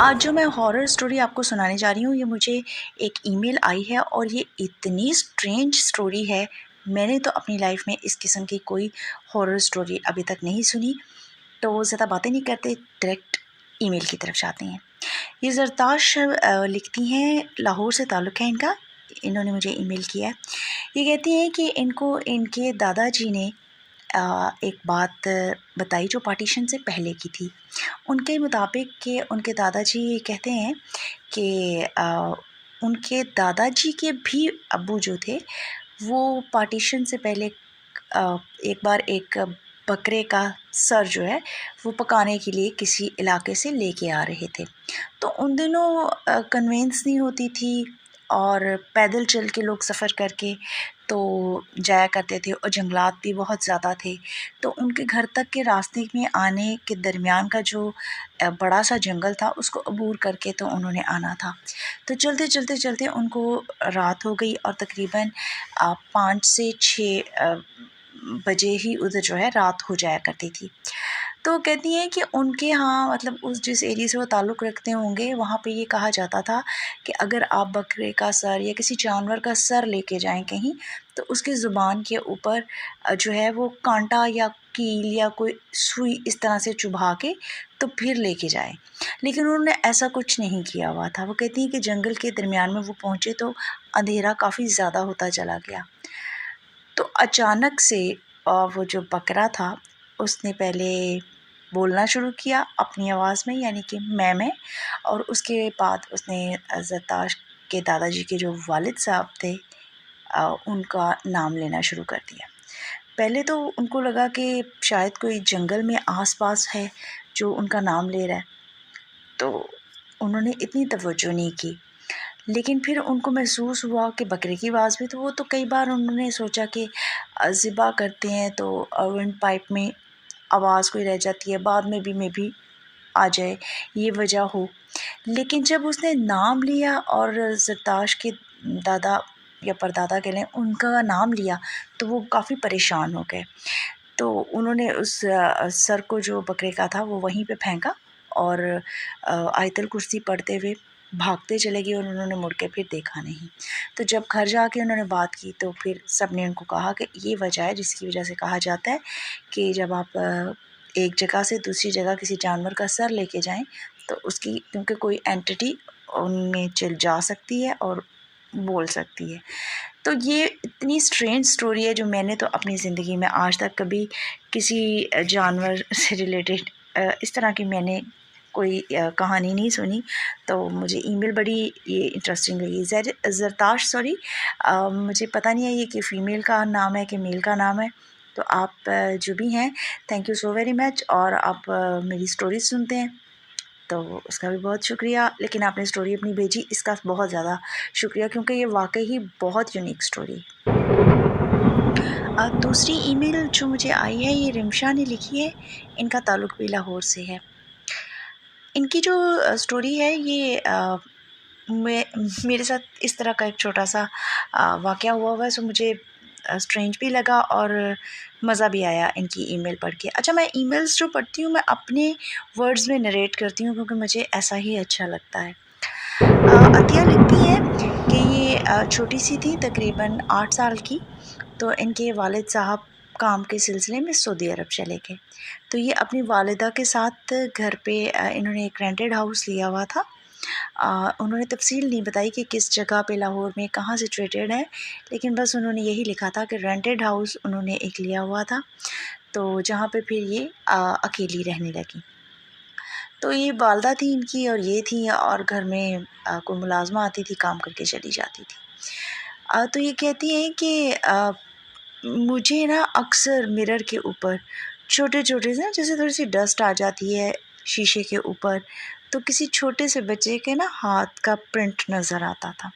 आज जो मैं हॉरर स्टोरी आपको सुनाने जा रही हूँ, ये मुझे एक ईमेल आई है और ये इतनी स्ट्रेंज स्टोरी है। मैंने तो अपनी लाइफ में इस किस्म की कोई हॉरर स्टोरी अभी तक नहीं सुनी। तो ज़्यादा बातें नहीं करते, डायरेक्ट ईमेल की तरफ जाते हैं। ये ज़रताश लिखती हैं, लाहौर से ताल्लुक़ है इनका। इन्होंने मुझे ईमेल किया है। ये कहती हैं कि इनको इनके दादाजी ने एक बात बताई जो पार्टीशन से पहले की थी। उनके मुताबिक कि उनके दादाजी कहते हैं कि उनके दादाजी के भी अब्बू जो थे वो पार्टीशन से पहले एक बार एक बकरे का सर जो है वो पकाने के लिए किसी इलाके से लेके आ रहे थे। तो उन दिनों कन्वेंस नहीं होती थी और पैदल चल के लोग सफ़र करके तो जाया करते थे और जंगलात भी बहुत ज़्यादा थे। तो उनके घर तक के रास्ते में आने के दरमियान का जो बड़ा सा जंगल था उसको अबूर करके तो उन्होंने आना था। तो चलते चलते चलते उनको रात हो गई और तकरीबन 5 से 6 बजे ही उधर जो है रात हो जाया करती थी। तो कहती हैं कि उनके यहाँ मतलब उस जिस एरिया से वो ताल्लुक़ रखते होंगे वहाँ पे ये कहा जाता था कि अगर आप बकरे का सर या किसी जानवर का सर लेके जाएं कहीं तो उसकी ज़ुबान के ऊपर जो है वो कांटा या कील या कोई सुई इस तरह से चुभा के तो फिर लेके जाएं। लेकिन उन्होंने ऐसा कुछ नहीं किया हुआ था। वो कहती हैं कि जंगल के दरमियान में वो पहुँचे तो अंधेरा काफ़ी ज़्यादा होता चला गया। तो अचानक से वो जो बकरा था उसने पहले बोलना शुरू किया अपनी आवाज़ में, यानी कि मैं, और उसके बाद उसने ज़रताश के दादाजी के जो वालिद साहब थे उनका नाम लेना शुरू कर दिया। पहले तो उनको लगा कि शायद कोई जंगल में आस-पास है जो उनका नाम ले रहा है, तो उन्होंने इतनी तवज्जो नहीं की। लेकिन फिर उनको महसूस हुआ कि बकरे की आवाज़ भी, तो वो तो कई बार उन्होंने सोचा कि ज़िबा करते हैं तो विंड पाइप में आवाज़ कोई रह जाती है, बाद में भी आ जाए, ये वजह हो। लेकिन जब उसने नाम लिया और ज़रताश के दादा या परदादा कह लें उनका नाम लिया तो वो काफ़ी परेशान हो गए। तो उन्होंने उस सर को जो बकरे का था वो वहीं पे फेंका और आयतल कुर्सी पढ़ते हुए भागते चले गए और उन्होंने मुड़ के फिर देखा नहीं। तो जब घर जाके उन्होंने बात की तो फिर सब ने उनको कहा कि ये वजह है जिसकी वजह से कहा जाता है कि जब आप एक जगह से दूसरी जगह किसी जानवर का सर लेके जाएं तो उसकी क्योंकि कोई एंटिटी उनमें चल जा सकती है और बोल सकती है। तो ये इतनी स्ट्रेंज स्टोरी है जो मैंने तो अपनी ज़िंदगी में आज तक कभी किसी जानवर से रिलेटेड इस तरह की मैंने कोई कहानी नहीं सुनी। तो मुझे ईमेल बड़ी ये इंटरेस्टिंग लगी। ज़रताश सॉरी, मुझे पता नहीं है ये कि फ़ीमेल का नाम है कि मेल का नाम है। तो आप जो भी हैं, thank you so very much. और आप मेरी स्टोरी सुनते हैं तो उसका भी बहुत शुक्रिया। लेकिन आपने स्टोरी अपनी भेजी, इसका बहुत ज़्यादा शुक्रिया क्योंकि ये वाकई ही बहुत यूनिक स्टोरी। दूसरी ईमेल जो मुझे आई है ये रिमशा ने लिखी है। इनका ताल्लुक़ भी लाहौर से है। इनकी जो स्टोरी है ये मेरे साथ इस तरह का एक छोटा सा वाक़या हुआ है, सो मुझे स्ट्रेंज भी लगा और मज़ा भी आया इनकी ईमेल पढ़ के। अच्छा, मैं ईमेल्स जो पढ़ती हूँ मैं अपने वर्ड्स में नरेट करती हूँ क्योंकि मुझे ऐसा ही अच्छा लगता है। अतिया लिखती है कि ये छोटी सी थी, तकरीबन 8 साल की। तो इनके वालिद साहब काम के सिलसिले में सऊदी अरब चले गए। तो ये अपनी वालिदा के साथ घर पे इन्होंने एक रेंटेड हाउस लिया हुआ था। उन्होंने तफ़सील नहीं बताई कि किस जगह पे लाहौर में कहाँ सिचुएटेड है, लेकिन बस उन्होंने यही लिखा था कि रेंटेड हाउस उन्होंने एक लिया हुआ था, तो जहाँ पे फिर ये अकेली रहने लगी। तो ये वालदा थी इनकी और ये थी और घर में कोई मुलाज़मा आती थी, काम करके चली जाती थी। तो ये कहती हैं कि मुझे ना अक्सर मिरर के ऊपर छोटे-छोटे से ना जैसे थोड़ी-सी डस्ट आ जाती है शीशे के ऊपर, तो किसी छोटे से बच्चे के ना हाथ का प्रिंट नज़र आता था।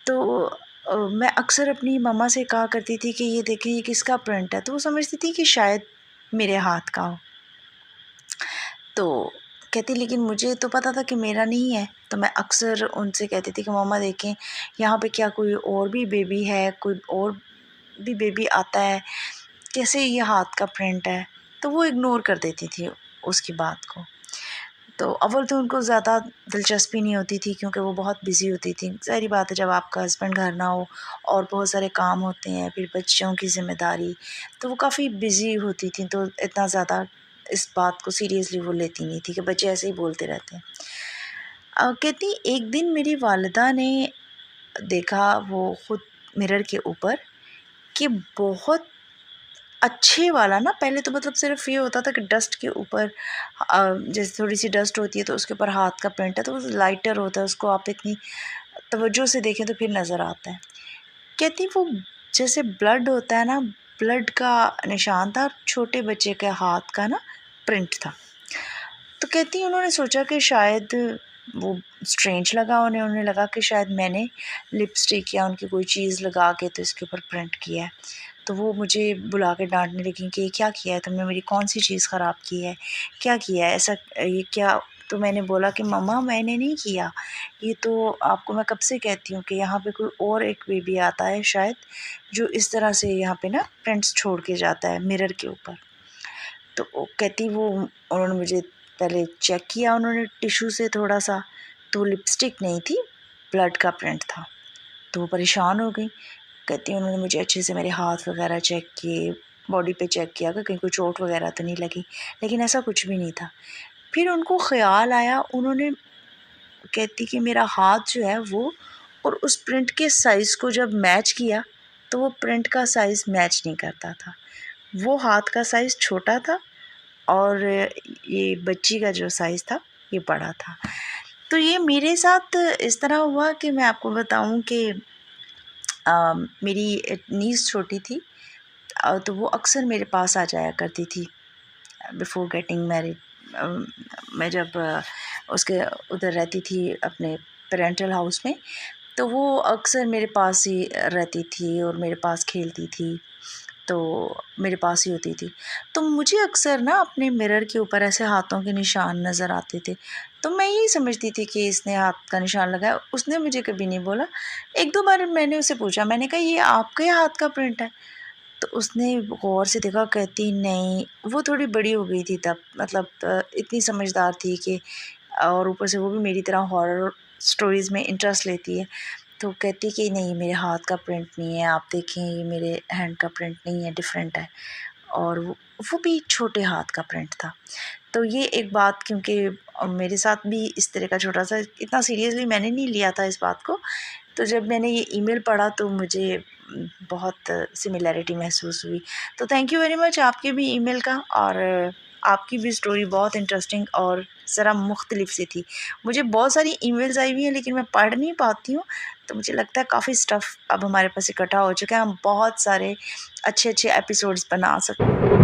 तो मैं अक्सर अपनी मम्मा से कहा करती थी कि ये देखें ये किसका प्रिंट है, तो वो समझती थी कि शायद मेरे हाथ का हो। तो कहती लेकिन मुझे तो पता था कि मेरा नहीं है। तो मैं अक्सर उनसे कहती थी कि मम्मा देखें यहाँ पे क्या कोई और भी बेबी है, कोई और भी बेबी आता है, कैसे ये हाथ का प्रिंट है। तो वो इग्नोर कर देती थी उसकी बात को। तो अव्वल तो उनको ज़्यादा दिलचस्पी नहीं होती थी क्योंकि वो बहुत बिज़ी होती थी। ज़ाहिर बात है जब आपका हस्बैंड घर ना हो और बहुत सारे काम होते हैं, फिर बच्चों की ज़िम्मेदारी, तो वो काफ़ी बिज़ी होती थी, तो इतना ज़्यादा इस बात को सीरियसली वो लेती नहीं थी कि बच्चे ऐसे ही बोलते रहते हैं। कहती एक दिन मेरी वालिदा ने देखा वो खुद मिरर के ऊपर कि बहुत अच्छे वाला ना, पहले तो मतलब सिर्फ ये होता था कि डस्ट के ऊपर जैसे थोड़ी सी डस्ट होती है तो उसके ऊपर हाथ का प्रिंट है तो वो लाइटर होता है, उसको आप इतनी तवज्जो से देखें तो फिर नज़र आता है। कहती वो जैसे ब्लड होता है ना, ब्लड का निशान था, छोटे बच्चे के हाथ का ना प्रिंट था। तो कहती उन्होंने सोचा कि शायद वो स्ट्रेंज लगा उन्हें लगा कि शायद मैंने लिपस्टिक या उनकी कोई चीज़ लगा के तो इसके ऊपर प्रिंट किया है। तो वो मुझे बुला के डांटने लगी कि ये क्या किया है तुमने, मेरी कौन सी चीज़ ख़राब की है, क्या किया है ऐसा, ये क्या। तो मैंने बोला कि मम्मा मैंने नहीं किया, ये तो आपको मैं कब से कहती हूँ कि यहाँ पे कोई और एक बेबी आता है शायद जो इस तरह से यहाँ पे ना प्रिंट्स छोड़ के जाता है मिरर के ऊपर। तो वो कहती वो उन्होंने मुझे पहले चेक किया उन्होंने टिश्यू से थोड़ा सा, तो लिपस्टिक नहीं थी, ब्लड का प्रिंट था। तो वो परेशान हो गई। कहती उन्होंने मुझे अच्छे से मेरे हाथ वगैरह चेक किए, बॉडी पे चेक किया कि कहीं कोई चोट वगैरह तो नहीं लगी, लेकिन ऐसा कुछ भी नहीं था। फिर उनको ख़्याल आया, उन्होंने कहती कि मेरा हाथ जो है वो और उस प्रिंट के साइज़ को जब मैच किया तो वो प्रिंट का साइज़ मैच नहीं करता था। वो हाथ का साइज़ छोटा था और ये बच्ची का जो साइज़ था ये बड़ा था। तो ये मेरे साथ इस तरह हुआ कि मैं आपको बताऊं कि मेरी नीज़ छोटी थी, तो वो अक्सर मेरे पास आ जाया करती थी बिफ़ोर गेटिंग मैरिड। मैं जब उसके उधर रहती थी अपने पेरेंटल हाउस में, तो वो अक्सर मेरे पास ही रहती थी और मेरे पास खेलती थी, तो मेरे पास ही होती थी। तो मुझे अक्सर ना अपने मिरर के ऊपर ऐसे हाथों के निशान नज़र आते थे, तो मैं यही समझती थी कि इसने हाथ का निशान लगाया। उसने मुझे कभी नहीं बोला। 1-2 बार मैंने उससे पूछा, मैंने कहा ये आपके हाथ का प्रिंट है? तो उसने गौर से देखा, कहती नहीं। वो थोड़ी बड़ी हो गई थी तब, मतलब इतनी समझदार थी कि, और ऊपर से वो भी मेरी तरह हॉरर स्टोरीज़ में इंटरेस्ट लेती है। तो कहती कि नहीं मेरे हाथ का प्रिंट नहीं है, आप देखें ये मेरे हैंड का प्रिंट नहीं है, डिफरेंट है। और वो भी छोटे हाथ का प्रिंट था। तो ये एक बात, क्योंकि मेरे साथ भी इस तरह का छोटा सा, इतना सीरियसली मैंने नहीं लिया था इस बात को। तो जब मैंने ये ईमेल पढ़ा तो मुझे बहुत सिमिलैरिटी महसूस हुई। तो थैंक यू वेरी मच आपके भी ईमेल का, और आपकी भी स्टोरी बहुत इंटरेस्टिंग और ज़रा मुख्तलिफ सी थी। मुझे बहुत सारी ईमेल्स आई हुई हैं लेकिन मैं पढ़ नहीं पाती हूँ, तो मुझे लगता है काफ़ी स्टफ़ अब हमारे पास इकट्ठा हो चुका है, हम बहुत सारे अच्छे एपिसोड्स बना सकते।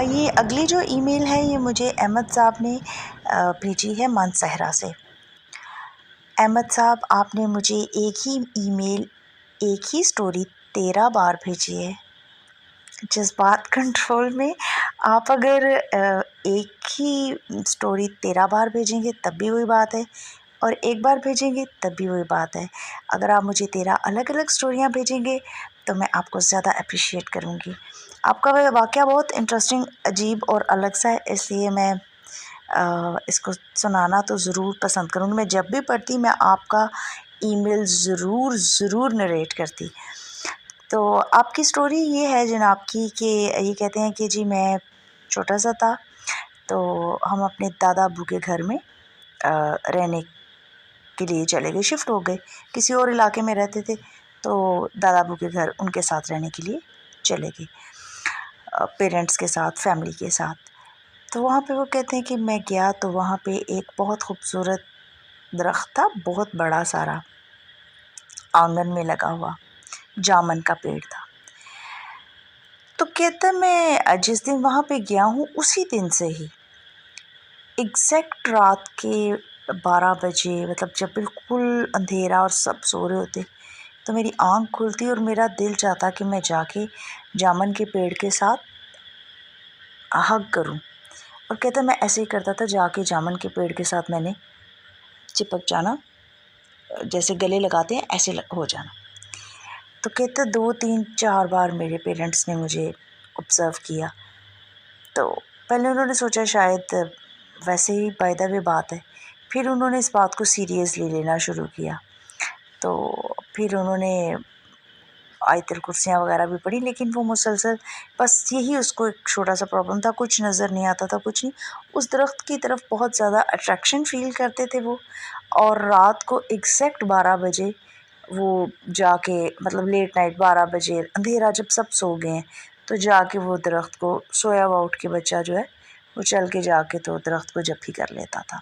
ये अगली जो ईमेल है ये मुझे अहमद साहब ने भेजी है मानसहरा से। अहमद साहब, आपने मुझे एक ही ईमेल, एक ही स्टोरी 13 बार भेजी है। जज़्बात कंट्रोल में आप अगर एक ही स्टोरी 13 बार भेजेंगे तब भी वही बात है, और एक बार भेजेंगे तब भी वही बात है। अगर आप मुझे 13 अलग-अलग स्टोरियाँ भेजेंगे तो मैं आपको ज़्यादा एप्रिशिएट करूँगी। आपका वह वाक़या बहुत इंटरेस्टिंग, अजीब और अलग सा है, इसलिए मैं इसको सुनाना तो ज़रूर पसंद करूँगी। मैं जब भी पढ़ती मैं आपका ईमेल ज़रूर नरेट करती। तो आपकी स्टोरी ये है जनाब की कि ये कहते हैं कि जी मैं छोटा सा था, तो हम अपने दादा अब्बू के घर में रहने के लिए चले गए, शिफ्ट हो गए, किसी और इलाके में रहते थे, तो दादा अब्बू के घर उनके साथ रहने के लिए चले गए, पेरेंट्स के साथ, फैमिली के साथ। तो वहाँ पे वो कहते हैं कि मैं गया तो वहाँ पे एक बहुत खूबसूरत दरख्त था, बहुत बड़ा सारा, आंगन में लगा हुआ जामुन का पेड़ था। तो कहता मैं जिस दिन वहाँ पे गया हूँ उसी दिन से ही एग्जैक्ट रात के 12 बजे, मतलब जब बिल्कुल अंधेरा और सब सो रहे होते, तो मेरी आँख खुलती और मेरा दिल चाहता कि मैं जाके जामुन के पेड़ के साथ हग करूं। और कहता मैं ऐसे ही करता था, जाके जामुन के पेड़ के साथ मैंने चिपक जाना, जैसे गले लगाते हैं ऐसे हो जाना। तो कहता 2-3-4 बार मेरे पेरेंट्स ने मुझे ऑब्ज़र्व किया। तो पहले उन्होंने सोचा शायद वैसे ही बाय द वे बात है। फिर उन्होंने इस बात को सीरियसली लेना शुरू किया, तो फिर उन्होंने आयतल कुर्सियाँ वगैरह भी पढ़ी, लेकिन वो मुसलसल बस यही उसको एक छोटा-सा प्रॉब्लम था, कुछ नज़र नहीं आता था, कुछ नहीं। उस दरख्त की तरफ बहुत ज़्यादा अट्रैक्शन फ़ील करते थे वो, और रात को एग्ज़ैक्ट 12 बजे वो जाके, मतलब लेट नाइट 12 बजे अंधेरा जब सब सो गए हैं, तो जाके वो दरख्त को, सोया हुआ उठ के बच्चा जो है वो चल के जाके तो दरख्त को जप्फी कर लेता था।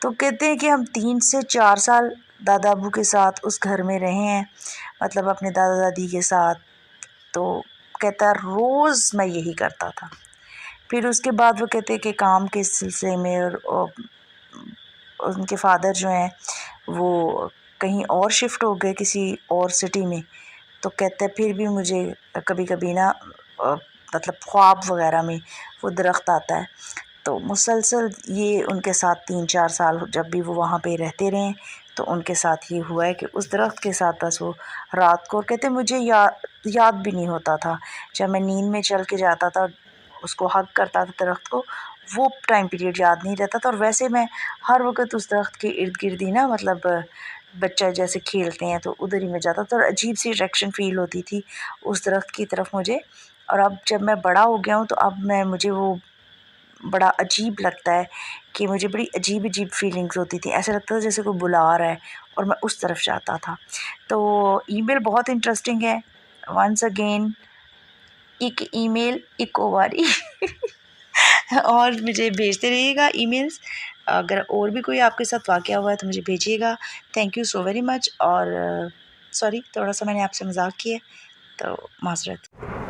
तो कहते हैं कि हम 3 से 4 साल दादा अबू के साथ उस घर में रहे हैं, मतलब अपने दादा दादी के साथ। तो कहता है रोज़ मैं यही करता था। फिर उसके बाद वो कहते हैं कि काम के सिलसिले में और उनके फादर जो हैं वो कहीं और शिफ्ट हो गए किसी और सिटी में। तो कहते हैं फिर भी मुझे कभी कभी ना मतलब ख्वाब वगैरह में वो दरख्त आता है। तो मुसलसल ये उनके साथ 3-4 साल जब भी वो वहाँ पे रहते रहे, तो उनके साथ ये हुआ है कि उस दरख्त के साथ बस वो रात को, कहते मुझे याद भी नहीं होता था, जब मैं नींद में चल के जाता था उसको हग करता था दरख्त को, वो टाइम पीरियड याद नहीं रहता था। और वैसे मैं हर वक्त उस दरख्त के इर्द गिर्द ही ना, मतलब बच्चा जैसे खेलते हैं तो उधर ही मैं जाता था, और अजीब सी अट्रैक्शन फ़ील होती थी उस दरख्त की तरफ मुझे। और अब जब मैं बड़ा हो गया हूँ तो अब मुझे वो बड़ा अजीब लगता है कि मुझे बड़ी अजीब-अजीब फीलिंग्स होती थी। ऐसा लगता था जैसे कोई बुला रहा है, और मैं उस तरफ जाता था। तो ईमेल बहुत इंटरेस्टिंग है। वंस अगेन एक ईमेल इको वारी और मुझे भेजते रहिएगा ईमेल्स। अगर और भी कोई आपके साथ वाक़या हुआ है तो मुझे भेजिएगा। Thank you so very much. और सॉरी, थोड़ा-सा मैंने आपसे मज़ाक किया, तो माज़रत।